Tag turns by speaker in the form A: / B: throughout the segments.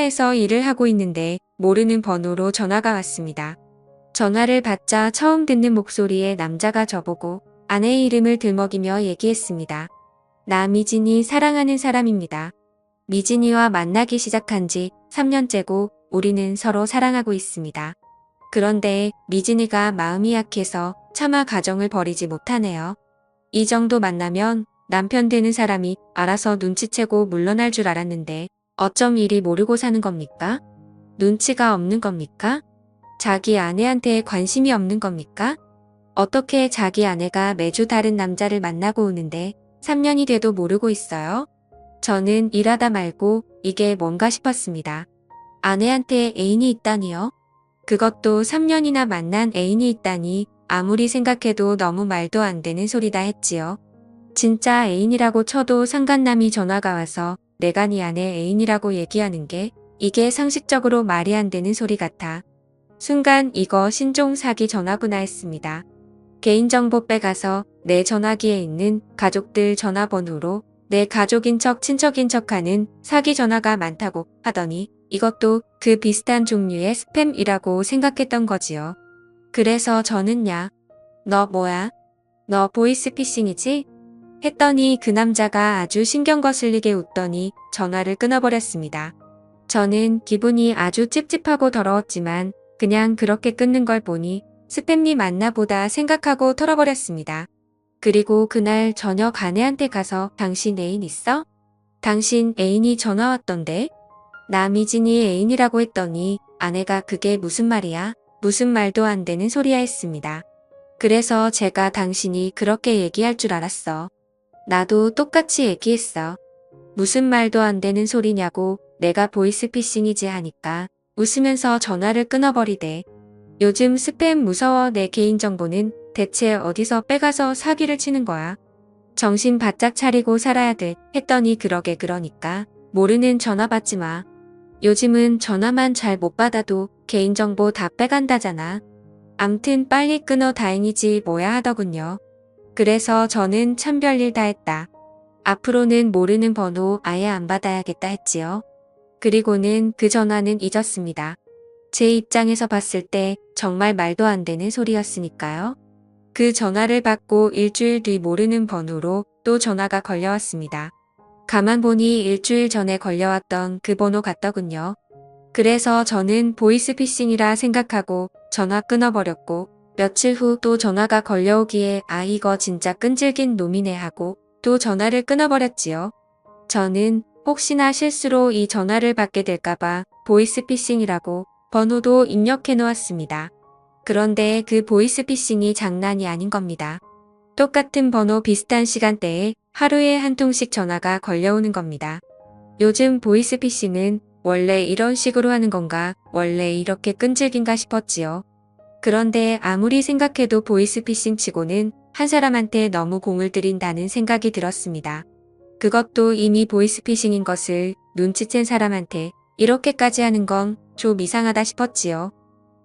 A: 회사에서 일을 하고 있는데 모르는 번호로 전화가 왔습니다. 전화를 받자 처음 듣는 목소리의 남자가 저보고 아내의 이름을 들먹이며 얘기했습니다. 나 미진이 사랑하는 사람입니다. 미진이와 만나기 시작한 지 3년째고 우리는 서로 사랑하고 있습니다. 그런데 미진이가 마음이 약해서 차마 가정을 버리지 못하네요. 이 정도 만나면 남편 되는 사람이 알아서 눈치채고 물러날 줄 알았는데 어쩜 이리 모르고 사는 겁니까? 눈치가 없는 겁니까? 자기 아내한테 관심이 없는 겁니까? 어떻게 자기 아내가 매주 다른 남자를 만나고 오는데 3년이 돼도 모르고 있어요? 저는 일하다 말고 이게 뭔가 싶었습니다. 아내한테 애인이 있다니요? 그것도 3년이나 만난 애인이 있다니 아무리 생각해도 너무 말도 안 되는 소리다 했지요. 진짜 애인이라고 쳐도 상간남이 전화가 와서 내가 네 아내 애인이라고 얘기하는 게 이게 상식적으로 말이 안 되는 소리 같아. 순간 이거 신종 사기 전화구나 했습니다. 개인정보 빼가서 내 전화기에 있는 가족들 전화번호로 내 가족인 척 친척인 척하는 사기 전화가 많다고 하더니 이것도 그 비슷한 종류의 스팸이라고 생각했던 거지요. 그래서 저는 야, 너 뭐야? 너 보이스피싱이지? 했더니 그 남자가 아주 신경 거슬리게 웃더니 전화를 끊어버렸습니다. 저는 기분이 아주 찝찝하고 더러웠지만 그냥 그렇게 끊는 걸 보니 스팸이 맞나 보다 생각하고 털어버렸습니다. 그리고 그날 저녁 아내한테 가서 당신 애인 있어? 당신 애인이 전화 왔던데? 나 미진이 애인이라고 했더니 아내가 그게 무슨 말이야? 무슨 말도 안 되는 소리야 했습니다. 그래서 제가 당신이 그렇게 얘기할 줄 알았어. 나도 똑같이 얘기했어. 무슨 말도 안 되는 소리냐고 내가 보이스피싱이지 하니까 웃으면서 전화를 끊어버리대. 요즘 스팸 무서워 내 개인정보는 대체 어디서 빼가서 사기를 치는 거야. 정신 바짝 차리고 살아야 돼 했더니 그러니까 모르는 전화 받지 마. 요즘은 전화만 잘 못 받아도 개인정보 다 빼간다잖아. 암튼 빨리 끊어 다행이지 뭐야 하더군요. 그래서 저는 참 별일 다 했다. 앞으로는 모르는 번호 아예 안 받아야겠다 했지요. 그리고는 그 전화는 잊었습니다. 제 입장에서 봤을 때 정말 말도 안 되는 소리였으니까요. 그 전화를 받고 일주일 뒤 모르는 번호로 또 전화가 걸려왔습니다. 가만 보니 일주일 전에 걸려왔던 그 번호 같더군요. 그래서 저는 보이스피싱이라 생각하고 전화 끊어버렸고 며칠 후 또 전화가 걸려오기에 아 이거 진짜 끈질긴 놈이네 하고 또 전화를 끊어버렸지요. 저는 혹시나 실수로 이 전화를 받게 될까봐 보이스피싱이라고 번호도 입력해 놓았습니다. 그런데 그 보이스피싱이 장난이 아닌 겁니다. 똑같은 번호 비슷한 시간대에 하루에 한 통씩 전화가 걸려오는 겁니다. 요즘 보이스피싱은 원래 이런 식으로 하는 건가, 원래 이렇게 끈질긴가 싶었지요. 그런데 아무리 생각해도 보이스피싱 치고는 한 사람한테 너무 공을 들인다는 생각이 들었습니다. 그것도 이미 보이스피싱인 것을 눈치챈 사람한테 이렇게까지 하는 건 좀 이상하다 싶었지요.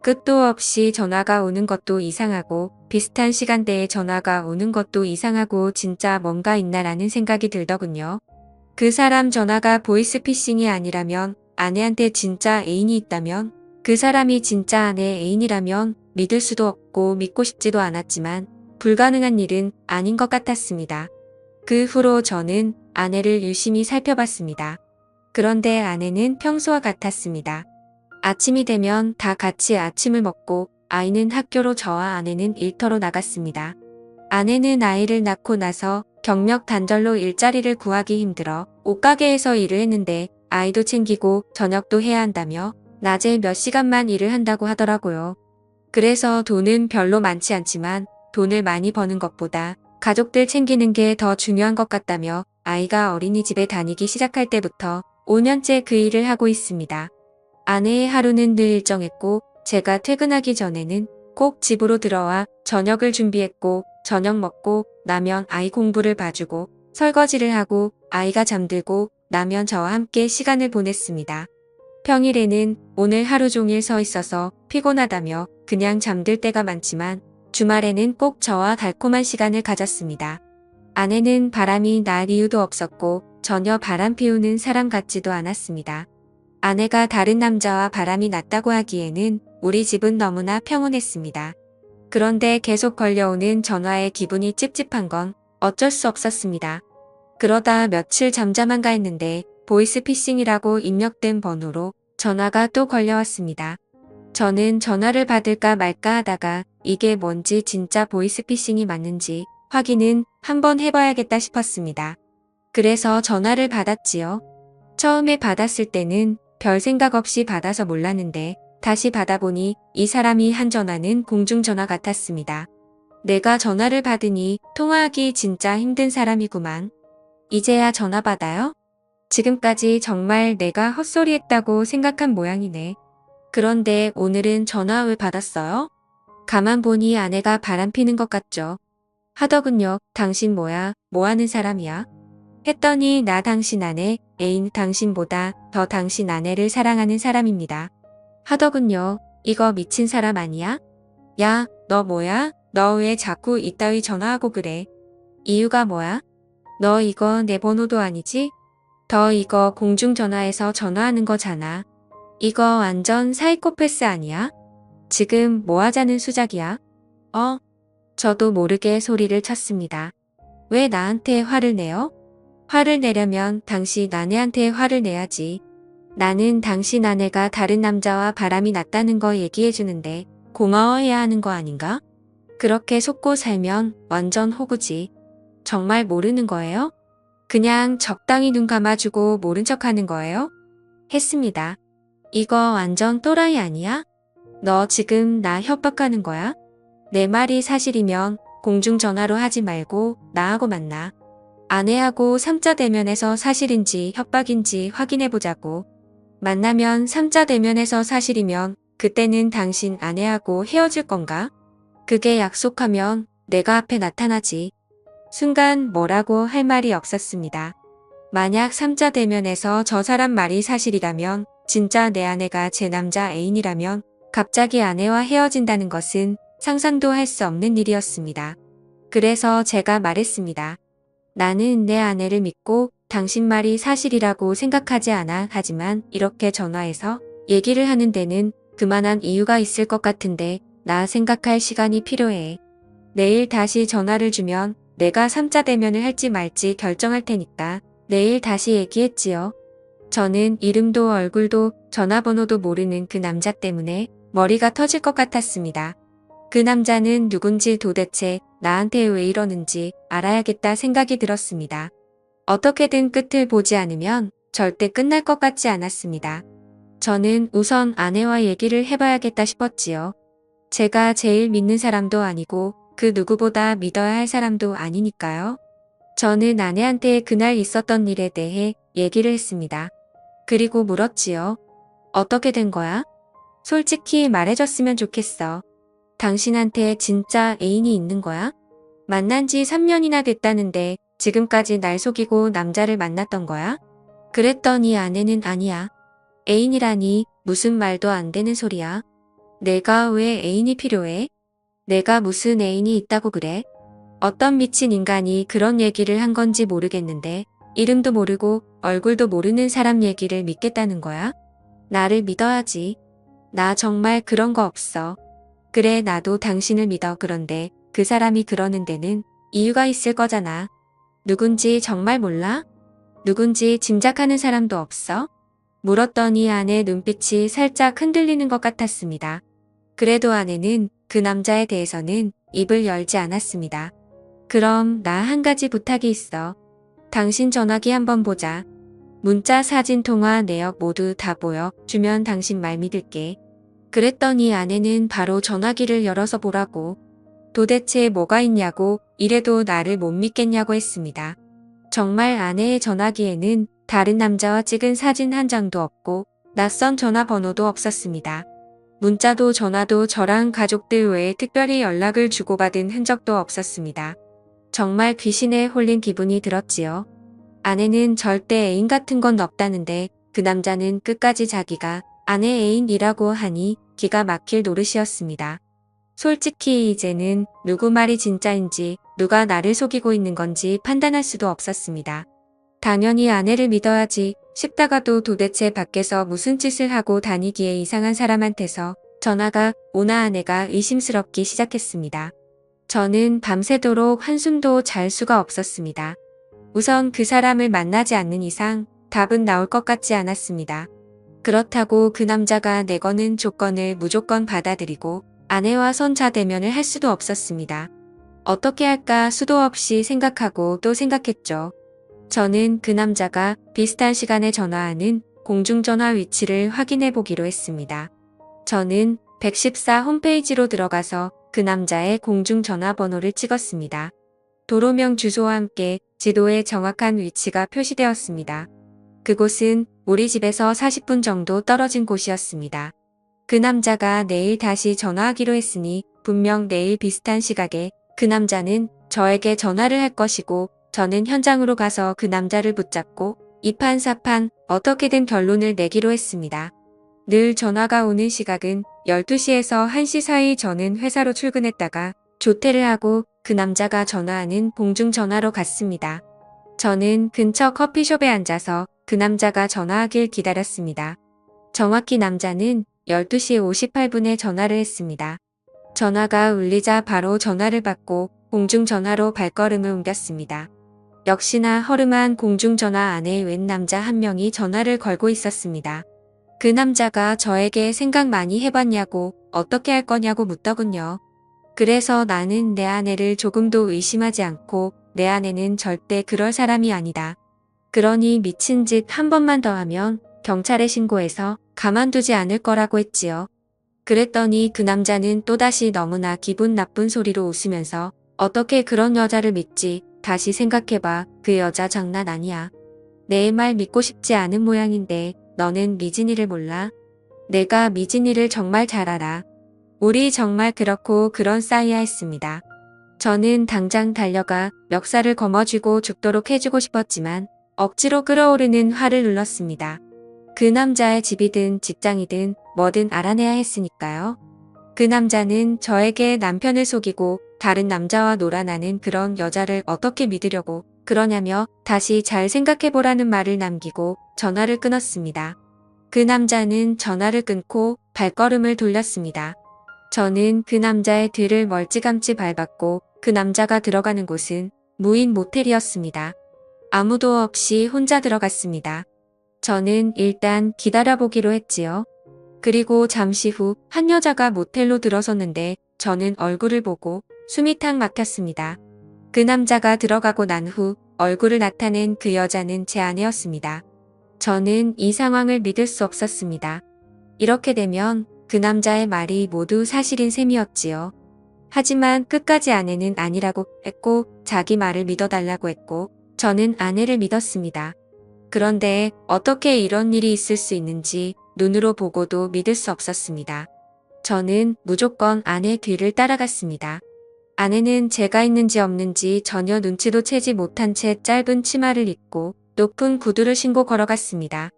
A: 끝도 없이 전화가 오는 것도 이상하고 비슷한 시간대에 전화가 오는 것도 이상하고 진짜 뭔가 있나라는 생각이 들더군요. 그 사람 전화가 보이스피싱이 아니라면 아내한테 진짜 애인이 있다면 그 사람이 진짜 아내 애인이라면 믿을 수도 없고 믿고 싶지도 않았지만 불가능한 일은 아닌 것 같았습니다. 그 후로 저는 아내를 유심히 살펴봤습니다. 그런데 아내는 평소와 같았습니다. 아침이 되면 다 같이 아침을 먹고 아이는 학교로 저와 아내는 일터로 나갔습니다. 아내는 아이를 낳고 나서 경력 단절로 일자리를 구하기 힘들어 옷가게에서 일을 했는데 아이도 챙기고 저녁도 해야 한다며 낮에 몇 시간만 일을 한다고 하더라고요. 그래서 돈은 별로 많지 않지만 돈을 많이 버는 것보다 가족들 챙기는 게 더 중요한 것 같다며 아이가 어린이집에 다니기 시작할 때부터 5년째 그 일을 하고 있습니다. 아내의 하루는 늘 일정했고 제가 퇴근하기 전에는 꼭 집으로 들어와 저녁을 준비했고 저녁 먹고 나면 아이 공부를 봐주고 설거지를 하고 아이가 잠들고 나면 저와 함께 시간을 보냈습니다. 평일에는 오늘 하루 종일 서 있어서 피곤하다며 그냥 잠들 때가 많지만 주말에는 꼭 저와 달콤한 시간을 가졌습니다. 아내는 바람이 날 이유도 없었고 전혀 바람 피우는 사람 같지도 않았습니다. 아내가 다른 남자와 바람이 났다고 하기에는 우리 집은 너무나 평온했습니다. 그런데 계속 걸려오는 전화에 기분이 찝찝한 건 어쩔 수 없었습니다. 그러다 며칠 잠잠한가 했는데 보이스피싱이라고 입력된 번호로 전화가 또 걸려왔습니다. 저는 전화를 받을까 말까 하다가 이게 뭔지 진짜 보이스피싱이 맞는지 확인은 한번 해봐야겠다 싶었습니다. 그래서 전화를 받았지요. 처음에 받았을 때는 별 생각 없이 받아서 몰랐는데 다시 받아보니 이 사람이 한 전화는 공중전화 같았습니다. 내가 전화를 받으니 통화하기 진짜 힘든 사람이구만. 이제야 전화 받아요? 지금까지 정말 내가 헛소리했다고 생각한 모양이네. 그런데 오늘은 전화 왜 받았어요? 가만 보니 아내가 바람피는 것 같죠. 하더군요. 당신 뭐야? 뭐 하는 사람이야? 했더니 나 당신 아내, 애인 당신보다 더 당신 아내를 사랑하는 사람입니다. 하더군요. 이거 미친 사람 아니야? 야, 너 뭐야? 너 왜 자꾸 이따위 전화하고 그래? 이유가 뭐야? 너 이거 내 번호도 아니지? 더 이거 공중전화에서 전화하는 거잖아. 이거 완전 사이코패스 아니야? 지금 뭐 하자는 수작이야? 저도 모르게 소리를 쳤습니다. 왜 나한테 화를 내요? 화를 내려면 당신 아내한테 화를 내야지. 나는 당신 아내가 다른 남자와 바람이 났다는 거 얘기해주는데 고마워해야 하는 거 아닌가? 그렇게 속고 살면 완전 호구지. 정말 모르는 거예요? 그냥 적당히 눈 감아주고 모른 척 하는 거예요? 했습니다. 이거 완전 또라이 아니야? 너 지금 나 협박하는 거야? 내 말이 사실이면 공중전화로 하지 말고 나하고 만나. 아내하고 3자 대면에서 사실인지 협박인지 확인해보자고. 만나면 3자 대면에서 사실이면 그때는 당신 아내하고 헤어질 건가? 그게 약속하면 내가 앞에 나타나지. 순간 뭐라고 할 말이 없었습니다. 만약 3자 대면에서 저 사람 말이 사실이라면, 진짜 내 아내가 제 남자 애인이라면 갑자기 아내와 헤어진다는 것은 상상도 할 수 없는 일이었습니다. 그래서 제가 말했습니다. 나는 내 아내를 믿고 당신 말이 사실이라고 생각하지 않아. 하지만 이렇게 전화해서 얘기를 하는 데는 그만한 이유가 있을 것 같은데 나 생각할 시간이 필요해. 내일 다시 전화를 주면 내가 3자 대면을 할지 말지 결정할 테니까 내일 다시 얘기했지요. 저는 이름도 얼굴도 전화번호도 모르는 그 남자 때문에 머리가 터질 것 같았습니다. 그 남자는 누군지 도대체 나한테 왜 이러는지 알아야겠다 생각이 들었습니다. 어떻게든 끝을 보지 않으면 절대 끝날 것 같지 않았습니다. 저는 우선 아내와 얘기를 해봐야겠다 싶었지요. 제가 제일 믿는 사람도 아니고 그 누구보다 믿어야 할 사람도 아니니까요. 저는 아내한테 그날 있었던 일에 대해 얘기를 했습니다. 그리고 물었지요. 어떻게 된 거야? 솔직히 말해줬으면 좋겠어. 당신한테 진짜 애인이 있는 거야? 만난 지 3년이나 됐다는데 지금까지 날 속이고 남자를 만났던 거야? 그랬더니 아내는 아니야. 애인이라니 무슨 말도 안 되는 소리야. 내가 왜 애인이 필요해? 내가 무슨 애인이 있다고 그래? 어떤 미친 인간이 그런 얘기를 한 건지 모르겠는데 이름도 모르고 얼굴도 모르는 사람 얘기를 믿겠다는 거야? 나를 믿어야지. 나 정말 그런 거 없어. 그래 나도 당신을 믿어. 그런데 그 사람이 그러는 데는 이유가 있을 거잖아. 누군지 정말 몰라? 누군지 짐작하는 사람도 없어? 물었더니 아내 눈빛이 살짝 흔들리는 것 같았습니다. 그래도 아내는 그 남자에 대해서는 입을 열지 않았습니다. 그럼 나 한 가지 부탁이 있어. 당신 전화기 한번 보자. 문자, 사진, 통화, 내역 모두 다 보여 주면 당신 말 믿을게. 그랬더니 아내는 바로 전화기를 열어서 보라고. 도대체 뭐가 있냐고 이래도 나를 못 믿겠냐고 했습니다. 정말 아내의 전화기에는 다른 남자와 찍은 사진 한 장도 없고 낯선 전화번호도 없었습니다. 문자도 전화도 저랑 가족들 외에 특별히 연락을 주고받은 흔적도 없었습니다. 정말 귀신에 홀린 기분이 들었지요. 아내는 절대 애인 같은 건 없다는데 그 남자는 끝까지 자기가 아내 애인이라고 하니 기가 막힐 노릇이었습니다. 솔직히 이제는 누구 말이 진짜인지 누가 나를 속이고 있는 건지 판단할 수도 없었습니다. 당연히 아내를 믿어야지. 싶다가도 도대체 밖에서 무슨 짓을 하고 다니기에 이상한 사람한테서 전화가 오나 아내가 의심스럽기 시작했습니다. 저는 밤새도록 한숨도 잘 수가 없었습니다. 우선 그 사람을 만나지 않는 이상 답은 나올 것 같지 않았습니다. 그렇다고 그 남자가 내거는 조건을 무조건 받아들이고 아내와 선차대면을 할 수도 없었습니다. 어떻게 할까 수도 없이 생각하고 또 생각했죠. 저는 그 남자가 비슷한 시간에 전화하는 공중전화 위치를 확인해 보기로 했습니다. 저는 114 홈페이지로 들어가서 그 남자의 공중전화번호를 찍었습니다. 도로명 주소와 함께 지도에 정확한 위치가 표시되었습니다. 그곳은 우리 집에서 40분 정도 떨어진 곳이었습니다. 그 남자가 내일 다시 전화하기로 했으니 분명 내일 비슷한 시각에 그 남자는 저에게 전화를 할 것이고 저는 현장으로 가서 그 남자를 붙잡고 이판사판 어떻게든 결론을 내기로 했습니다. 늘 전화가 오는 시각은 12시에서 1시 사이. 저는 회사로 출근했다가 조퇴를 하고 그 남자가 전화하는 공중전화로 갔습니다. 저는 근처 커피숍에 앉아서 그 남자가 전화하길 기다렸습니다. 정확히 남자는 12시 58분에 전화를 했습니다. 전화가 울리자 바로 전화를 받고 공중전화로 발걸음을 옮겼습니다. 역시나 허름한 공중전화 안에 웬 남자 한 명이 전화를 걸고 있었습니다. 그 남자가 저에게 생각 많이 해봤냐고 어떻게 할 거냐고 묻더군요. 그래서 나는 내 아내를 조금도 의심하지 않고 내 아내는 절대 그럴 사람이 아니다. 그러니 미친 짓 한 번만 더 하면 경찰에 신고해서 가만두지 않을 거라고 했지요. 그랬더니 그 남자는 또다시 너무나 기분 나쁜 소리로 웃으면서 어떻게 그런 여자를 믿지? 다시 생각해봐. 그 여자 장난 아니야. 내 말 믿고 싶지 않은 모양인데 너는 미진이를 몰라? 내가 미진이를 정말 잘 알아. 우리 정말 그렇고 그런 사이야 했습니다. 저는 당장 달려가 멱살을 거머쥐고 죽도록 해주고 싶었지만 억지로 끓어오르는 화를 눌렀습니다. 그 남자의 집이든 직장이든 뭐든 알아내야 했으니까요. 그 남자는 저에게 남편을 속이고 다른 남자와 놀아나는 그런 여자를 어떻게 믿으려고 그러냐며 다시 잘 생각해보라는 말을 남기고 전화를 끊었습니다. 그 남자는 전화를 끊고 발걸음을 돌렸습니다. 저는 그 남자의 뒤를 멀찌감치 밟았고 그 남자가 들어가는 곳은 무인 모텔이었습니다. 아무도 없이 혼자 들어갔습니다. 저는 일단 기다려보기로 했지요. 그리고 잠시 후 한 여자가 모텔로 들어섰는데 저는 얼굴을 보고 숨이 탁 막혔습니다. 그 남자가 들어가고 난 후 얼굴을 나타낸 그 여자는 제 아내였습니다. 저는 이 상황을 믿을 수 없었습니다. 이렇게 되면 그 남자의 말이 모두 사실인 셈이었지요. 하지만 끝까지 아내는 아니라고 했고 자기 말을 믿어달라고 했고 저는 아내를 믿었습니다. 그런데 어떻게 이런 일이 있을 수 있는지 눈으로 보고도 믿을 수 없었습니다. 저는 무조건 아내 뒤를 따라갔습니다. 아내는 제가 있는지 없는지 전혀 눈치도 채지 못한 채 짧은 치마를 입고 높은 구두를 신고 걸어갔습니다.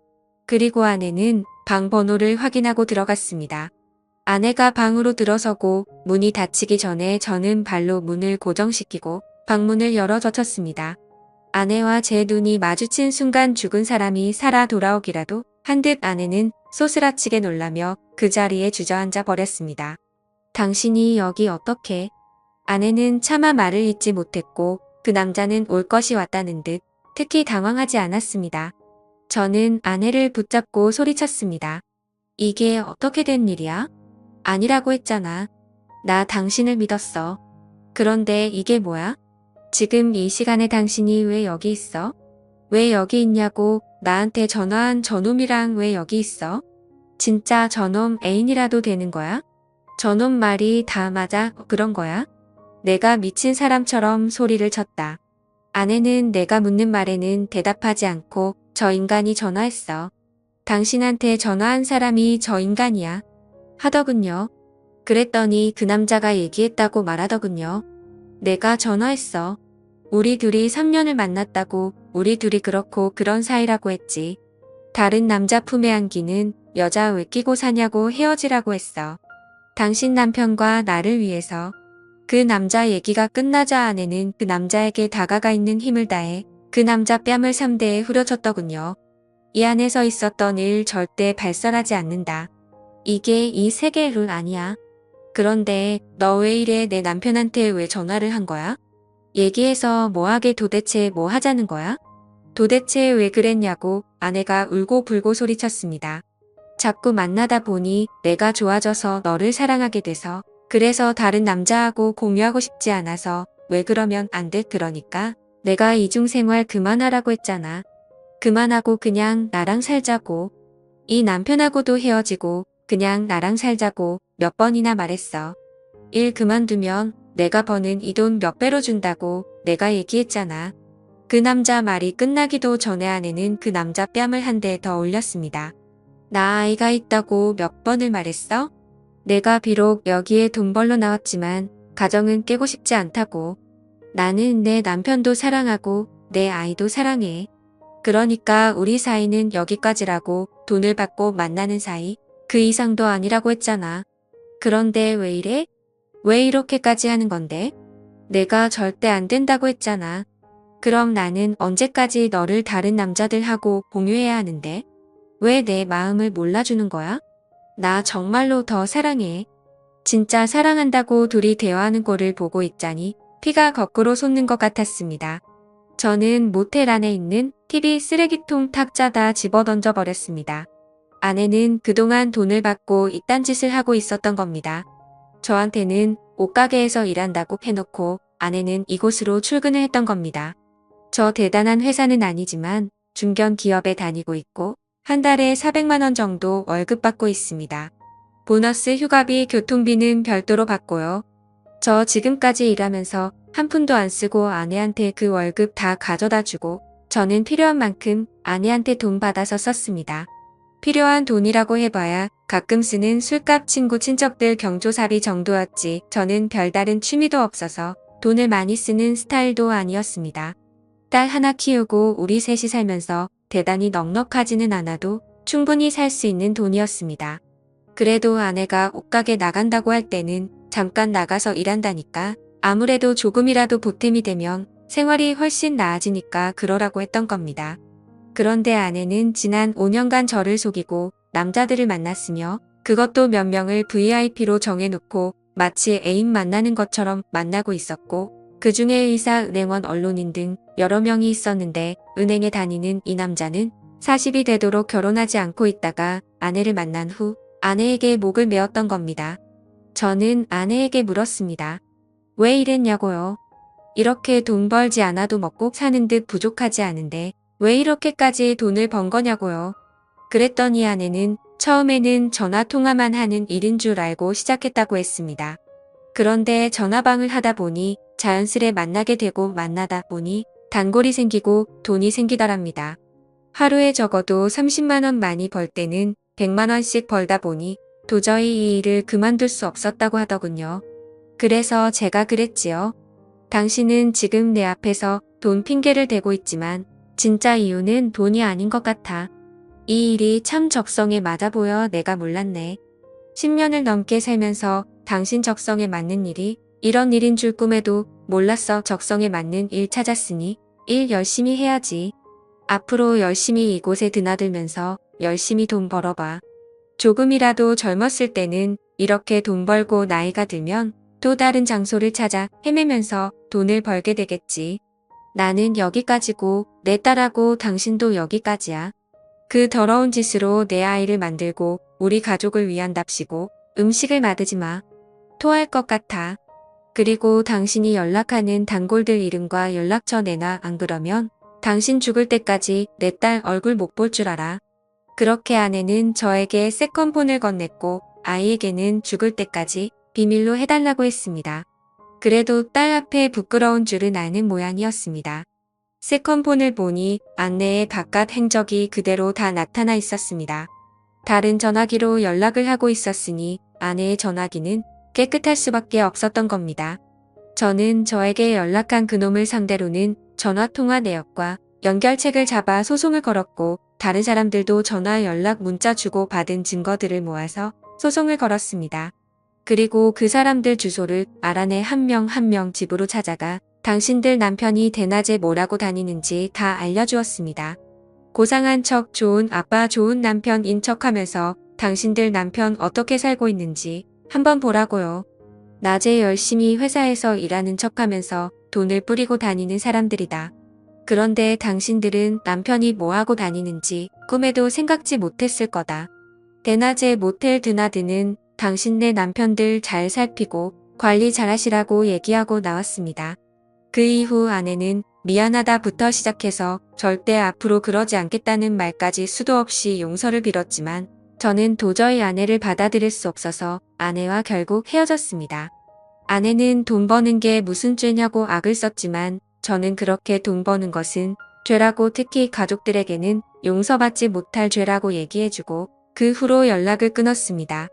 A: 그리고 아내는 방 번호를 확인하고 들어갔습니다. 아내가 방으로 들어서고 문이 닫히기 전에 저는 발로 문을 고정시키고 방문을 열어 젖혔습니다. 아내와 제 눈이 마주친 순간 죽은 사람이 살아 돌아오기라도 한 듯 아내는 소스라치게 놀라며 그 자리에 주저앉아 버렸습니다. 당신이 여기 어떻게? 아내는 차마 말을 잇지 못했고 그 남자는 올 것이 왔다는 듯 특히 당황하지 않았습니다. 저는 아내를 붙잡고 소리쳤습니다. 이게 어떻게 된 일이야? 아니라고 했잖아. 나 당신을 믿었어. 그런데 이게 뭐야? 지금 이 시간에 당신이 왜 여기 있어? 왜 여기 있냐고. 나한테 전화한 저놈이랑 왜 여기 있어? 진짜 저놈 애인이라도 되는 거야? 저놈 말이 다 맞아 그런 거야? 내가 미친 사람처럼 소리를 쳤다. 아내는 내가 묻는 말에는 대답하지 않고 저 인간이 전화했어. 당신한테 전화한 사람이 저 인간이야. 하더군요. 그랬더니 그 남자가 얘기했다고 말하더군요. 내가 전화했어. 우리 둘이 3년을 만났다고 우리 둘이 그렇고 그런 사이라고 했지. 다른 남자 품에 안기는 여자 왜 끼고 사냐고 헤어지라고 했어. 당신 남편과 나를 위해서. 그 남자 얘기가 끝나자 아내는 그 남자에게 다가가 있는 힘을 다해 그 남자 뺨을 3대에 후려쳤더군요. 이 안에서 있었던 일 절대 발설하지 않는다. 이게 이 세계의 룰 아니야. 그런데 너 왜 이래? 내 남편한테 왜 전화를 한 거야? 얘기해서 뭐 하게? 도대체 뭐 하자는 거야? 도대체 왜 그랬냐고 아내가 울고불고 소리쳤습니다. 자꾸 만나다 보니 내가 좋아져서 너를 사랑하게 돼서 그래서 다른 남자하고 공유하고 싶지 않아서 왜 그러면 안 돼? 그러니까 내가 이중생활 그만하라고 했잖아. 그만하고 그냥 나랑 살자고. 이 남편하고도 헤어지고 그냥 나랑 살자고 몇 번이나 말했어. 일 그만두면 내가 버는 이 돈 몇 배로 준다고 내가 얘기했잖아. 그 남자 말이 끝나기도 전에 아내는 그 남자 뺨을 한 대 더 올렸습니다. 나 아이가 있다고 몇 번을 말했어? 내가 비록 여기에 돈 벌러 나왔지만 가정은 깨고 싶지 않다고. 나는 내 남편도 사랑하고 내 아이도 사랑해. 그러니까 우리 사이는 여기까지라고. 돈을 받고 만나는 사이. 그 이상도 아니라고 했잖아. 그런데 왜 이래? 왜 이렇게까지 하는 건데? 내가 절대 안 된다고 했잖아. 그럼 나는 언제까지 너를 다른 남자들하고 공유해야 하는데? 왜 내 마음을 몰라주는 거야? 나 정말로 더 사랑해. 진짜 사랑한다고 둘이 대화하는 꼴을 보고 있자니 피가 거꾸로 솟는 것 같았습니다. 저는 모텔 안에 있는 TV 쓰레기통 탁자다 집어던져 버렸습니다. 아내는 그동안 돈을 받고 이딴 짓을 하고 있었던 겁니다. 저한테는 옷가게에서 일한다고 해놓고 아내는 이곳으로 출근을 했던 겁니다. 저 대단한 회사는 아니지만 중견 기업에 다니고 있고 한 달에 400만 원 정도 월급 받고 있습니다. 보너스, 휴가비, 교통비는 별도로 받고요. 저 지금까지 일하면서 한 푼도 안 쓰고 아내한테 그 월급 다 가져다 주고 저는 필요한 만큼 아내한테 돈 받아서 썼습니다. 필요한 돈이라고 해봐야 가끔 쓰는 술값, 친구, 친척들 경조사비 정도였지 저는 별다른 취미도 없어서 돈을 많이 쓰는 스타일도 아니었습니다. 딸 하나 키우고 우리 셋이 살면서 대단히 넉넉하지는 않아도 충분히 살 수 있는 돈이었습니다. 그래도 아내가 옷가게 나간다고 할 때는 잠깐 나가서 일한다니까 아무래도 조금이라도 보탬이 되면 생활이 훨씬 나아지니까 그러라고 했던 겁니다. 그런데 아내는 지난 5년간 저를 속이고 남자들을 만났으며 그것도 몇 명을 VIP로 정해놓고 마치 애인 만나는 것처럼 만나고 있었고 그 중에 의사, 은행원, 언론인 등 여러 명이 있었는데 은행에 다니는 이 남자는 40이 되도록 결혼하지 않고 있다가 아내를 만난 후 아내에게 목을 메었던 겁니다. 저는 아내에게 물었습니다. 왜 이랬냐고요? 이렇게 돈 벌지 않아도 먹고 사는 듯 부족하지 않은데 왜 이렇게까지 돈을 번 거냐고요? 그랬더니 아내는 처음에는 전화 통화만 하는 일인 줄 알고 시작했다고 했습니다. 그런데 전화방을 하다 보니 자연스레 만나게 되고 만나다 보니 단골이 생기고 돈이 생기더랍니다. 하루에 적어도 30만 원 많이 벌 때는 100만 원씩 벌다 보니 도저히 이 일을 그만둘 수 없었다고 하더군요. 그래서 제가 그랬지요. 당신은 지금 내 앞에서 돈 핑계를 대고 있지만 진짜 이유는 돈이 아닌 것 같아. 이 일이 참 적성에 맞아 보여. 내가 몰랐네. 10년을 넘게 살면서 당신 적성에 맞는 일이 이런 일인 줄 꿈에도 몰랐어. 적성에 맞는 일 찾았으니 일 열심히 해야지. 앞으로 열심히 이곳에 드나들면서 열심히 돈 벌어봐. 조금이라도 젊었을 때는 이렇게 돈 벌고 나이가 들면 또 다른 장소를 찾아 헤매면서 돈을 벌게 되겠지. 나는 여기까지고 내 딸하고 당신도 여기까지야. 그 더러운 짓으로 내 아이를 만들고 우리 가족을 위한답시고 음식을 만들지 마. 토할 것 같아. 그리고 당신이 연락하는 단골들 이름과 연락처 내놔. 안 그러면 당신 죽을 때까지 내 딸 얼굴 못 볼 줄 알아. 그렇게 아내는 저에게 세컨폰을 건넸고 아이에게는 죽을 때까지 비밀로 해달라고 했습니다. 그래도 딸 앞에 부끄러운 줄은 아는 모양이었습니다. 세컨폰을 보니 안내에 바깥 행적이 그대로 다 나타나 있었습니다. 다른 전화기로 연락을 하고 있었으니 아내의 전화기는 깨끗할 수밖에 없었던 겁니다. 저는 저에게 연락한 그놈을 상대로는 전화통화 내역과 연결책을 잡아 소송을 걸었고 다른 사람들도 전화 연락 문자 주고 받은 증거들을 모아서 소송을 걸었습니다. 그리고 그 사람들 주소를 알아내 한 명 한 명 집으로 찾아가 당신들 남편이 대낮에 뭐라고 다니는지 다 알려주었습니다. 고상한 척 좋은 아빠 좋은 남편인 척하면서 당신들 남편 어떻게 살고 있는지 한번 보라고요. 낮에 열심히 회사에서 일하는 척하면서 돈을 뿌리고 다니는 사람들이다. 그런데 당신들은 남편이 뭐하고 다니는지 꿈에도 생각지 못했을 거다. 대낮에 모텔 드나드는 당신네 남편들 잘 살피고 관리 잘하시라고 얘기하고 나왔습니다. 그 이후 아내는 미안하다부터 시작해서 절대 앞으로 그러지 않겠다는 말까지 수도 없이 용서를 빌었지만 저는 도저히 아내를 받아들일 수 없어서 아내와 결국 헤어졌습니다. 아내는 돈 버는 게 무슨 죄냐고 악을 썼지만 저는 그렇게 돈 버는 것은 죄라고 특히 가족들에게는 용서받지 못할 죄라고 얘기해주고 그 후로 연락을 끊었습니다.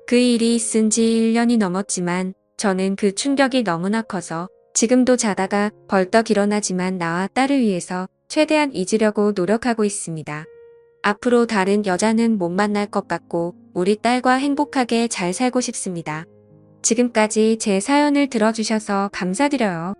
A: 그 일이 있은 지 1년이 넘었지만 저는 그 충격이 너무나 커서 지금도 자다가 벌떡 일어나지만 나와 딸을 위해서 최대한 잊으려고 노력하고 있습니다. 앞으로 다른 여자는 못 만날 것 같고 우리 딸과 행복하게 잘 살고 싶습니다. 지금까지 제 사연을 들어주셔서 감사드려요.